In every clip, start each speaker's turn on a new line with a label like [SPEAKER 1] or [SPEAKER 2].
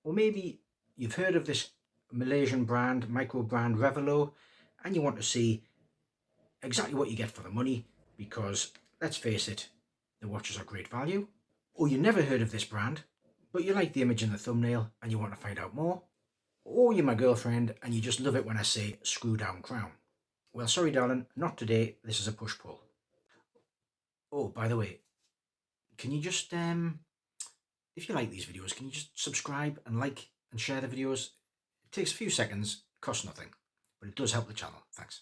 [SPEAKER 1] Or maybe you've heard of this Malaysian brand, microbrand Revelot, and you want to see exactly what you get for the money, because let's face it, the watches are great value. Or you never heard of this brand, but you like the image in the thumbnail and you want to find out more. Or you're my girlfriend and you just love it when I say screw down crown. Well, sorry darling, not today. This is a push-pull. Oh, by the way, can you just, if you like these videos, can you just subscribe and like and share the videos? It takes a few seconds, costs nothing, but it does help the channel. Thanks.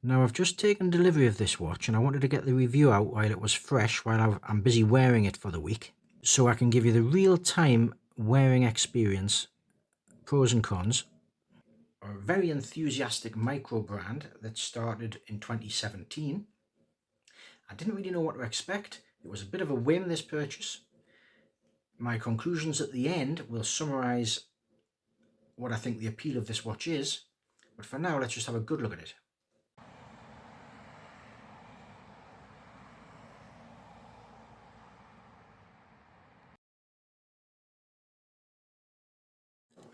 [SPEAKER 1] Now I've just taken delivery of this watch and I wanted to get the review out while it was fresh, while I'm busy wearing it for the week, so I can give you the real-time wearing experience, pros and cons. A very enthusiastic micro brand that started in 2017. I didn't really know what to expect. It was a bit of a whim, this purchase. My conclusions at the end will summarize what I think the appeal of this watch is, but for now let's just have a good look at it.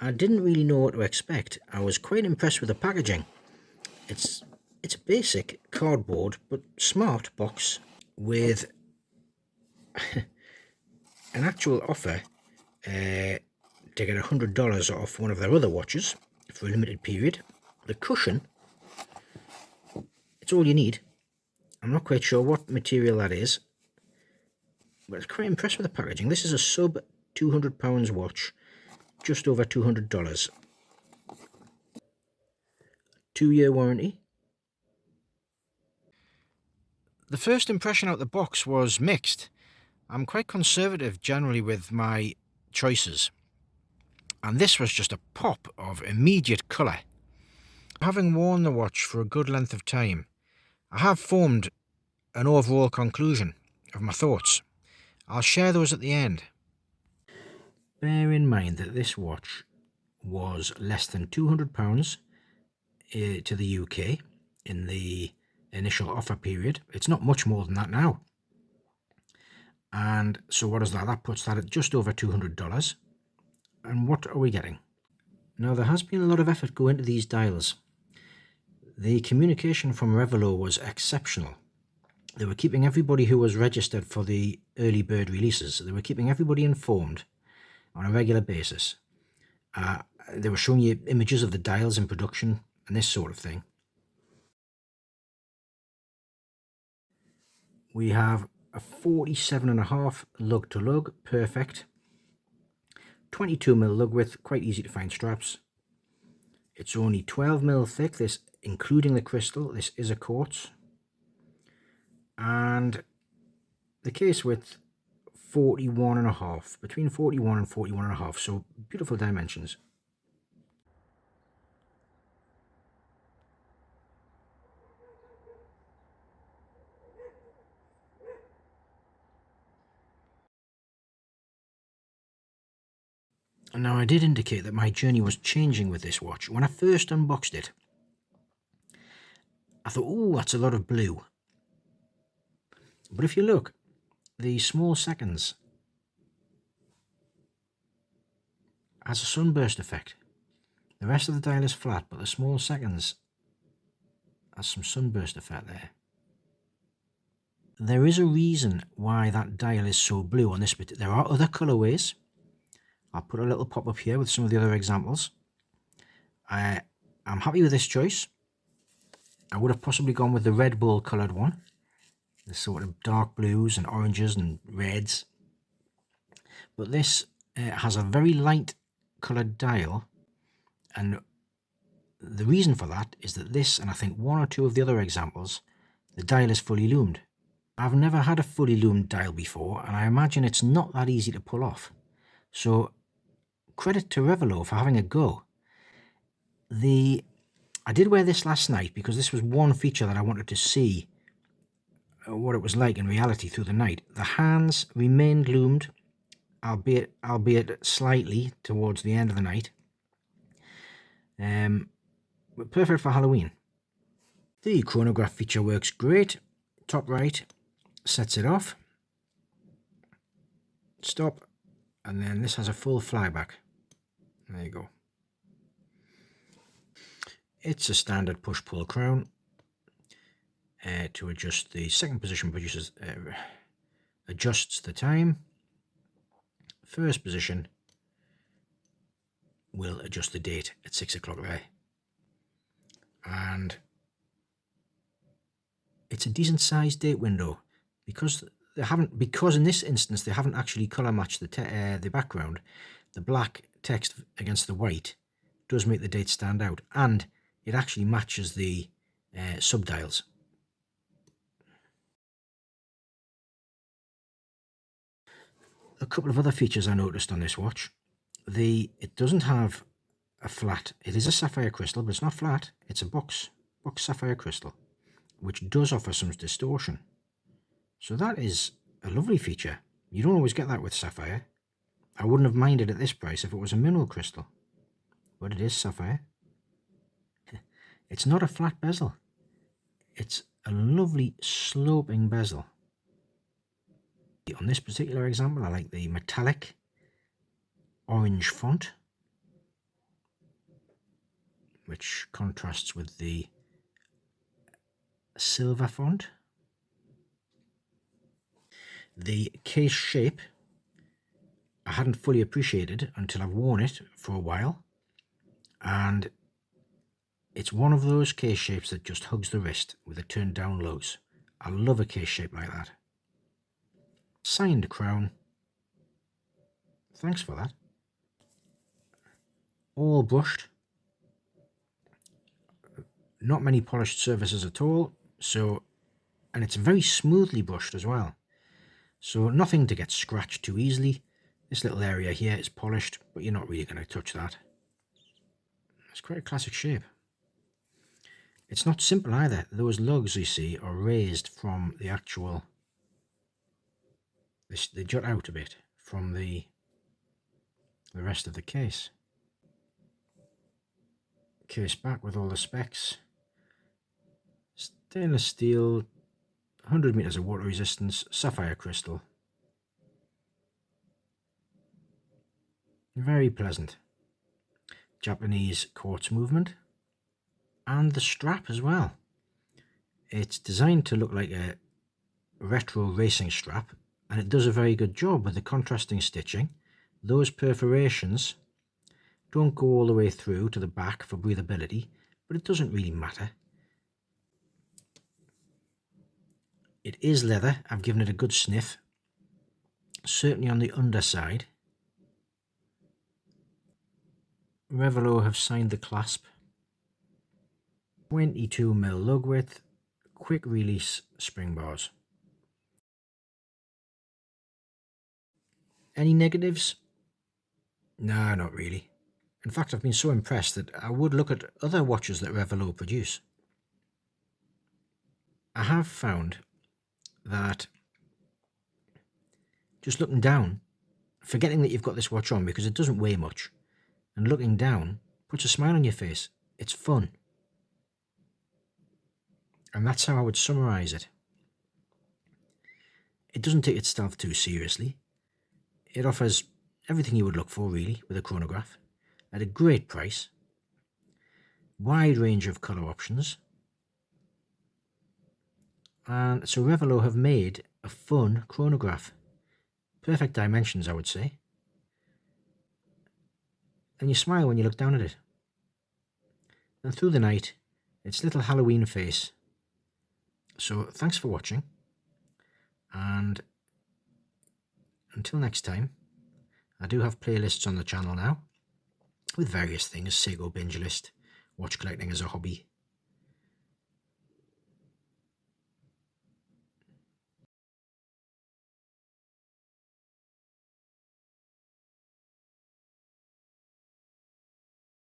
[SPEAKER 1] I didn't really know what to expect. I was quite impressed with the packaging. It's a basic cardboard but smart box with an actual offer to get $100 off one of their other watches for a limited period. The cushion, it's all you need. I'm not quite sure what material that is, but I was quite impressed with the packaging. This is a sub £200 watch, just over $200. 2-year warranty. The first impression out the box was mixed. I'm quite conservative generally with my choices, and this was just a pop of immediate colour. Having worn the watch for a good length of time, I have formed an overall conclusion of my thoughts. I'll share those at the end. Bear in mind that this watch was less than £200 to the UK in the initial offer period. It's not much more than that now. And so what is that? That puts that at just over $200. And what are we getting? Now, there has been a lot of effort go into these dials. The communication from Revelot was exceptional. They were keeping everybody who was registered for the early bird releases, they were keeping everybody informed on a regular basis. They were showing you images of the dials in production and this sort of thing. We have a 47.5 lug to lug, perfect. 22mm lug width, quite easy to find straps. It's only 12mm thick, this including the crystal. This is a quartz. And the case width 41.5, between 41 and 41.5, so beautiful dimensions. Now, I did indicate that my journey was changing with this watch. When I first unboxed it, I thought, oh, that's a lot of blue. But if you look, the small seconds has a sunburst effect. The rest of the dial is flat, but the small seconds has some sunburst effect there. There is a reason why that dial is so blue on this bit. There are other colorways. I'll put a little pop-up here with some of the other examples. I'm happy with this choice. I would have possibly gone with the Red Bull coloured one. The sort of dark blues and oranges and reds. But this has a very light coloured dial. And the reason for that is that this, and I think one or two of the other examples, the dial is fully lumed. I've never had a fully lumed dial before, and I imagine it's not that easy to pull off. So credit to Revelot for having a go. I did wear this last night because this was one feature that I wanted to see what it was like in reality through the night. The hands remained loomed, albeit slightly towards the end of the night. But perfect for Halloween. The chronograph feature works great. Top right sets it off. Stop. And then this has a full flyback. There you go. It's a standard push-pull crown. To adjust the second position adjusts the time. First position will adjust the date at 6 o'clock there. And it's a decent sized date window because in this instance they haven't actually colour matched the background. The black text against the white does make the date stand out, and it actually matches the subdials. A couple of other features I noticed on this watch. It doesn't have a flat. It is a sapphire crystal, but it's not flat. It's a box sapphire crystal, which does offer some distortion. So that is a lovely feature. You don't always get that with sapphire. I wouldn't have minded at this price if it was a mineral crystal, but it is sapphire. It's not a flat bezel. It's a lovely sloping bezel. On this particular example, I like the metallic orange font, which contrasts with the silver font. The case shape I hadn't fully appreciated until I've worn it for a while, and it's one of those case shapes that just hugs the wrist with a turned down lows. I love a case shape like that. Signed crown. Thanks for that. All brushed. Not many polished surfaces at all, and it's very smoothly brushed as well. So nothing to get scratched too easily. This little area here is polished, but you're not really going to touch that. It's quite a classic shape. It's not simple either. Those lugs you see are raised from the actual... They jut out a bit from the rest of the case. Case back with all the specs. Stainless steel, 100 meters of water resistance, sapphire crystal. Very pleasant. Japanese quartz movement. And the strap as well. It's designed to look like a retro racing strap, and it does a very good job with the contrasting stitching. Those perforations don't go all the way through to the back for breathability, but it doesn't really matter. It is leather. I've given it a good sniff. Certainly on the underside. Revelot have signed the clasp. 22mm lug width, quick release spring bars. Any negatives? No, not really. In fact, I've been so impressed that I would look at other watches that Revelot produce. I have found that just looking down, forgetting that you've got this watch on because it doesn't weigh much, and looking down puts a smile on your face. It's fun. And that's how I would summarize it. It doesn't take itself too seriously. It offers everything you would look for, really, with a chronograph, at a great price. Wide range of colour options. And so Revelot have made a fun chronograph. Perfect dimensions, I would say. And you smile when you look down at it. And through the night, its little Halloween face. So thanks for watching. And until next time, I do have playlists on the channel now with various things, Sego binge list, watch collecting as a hobby,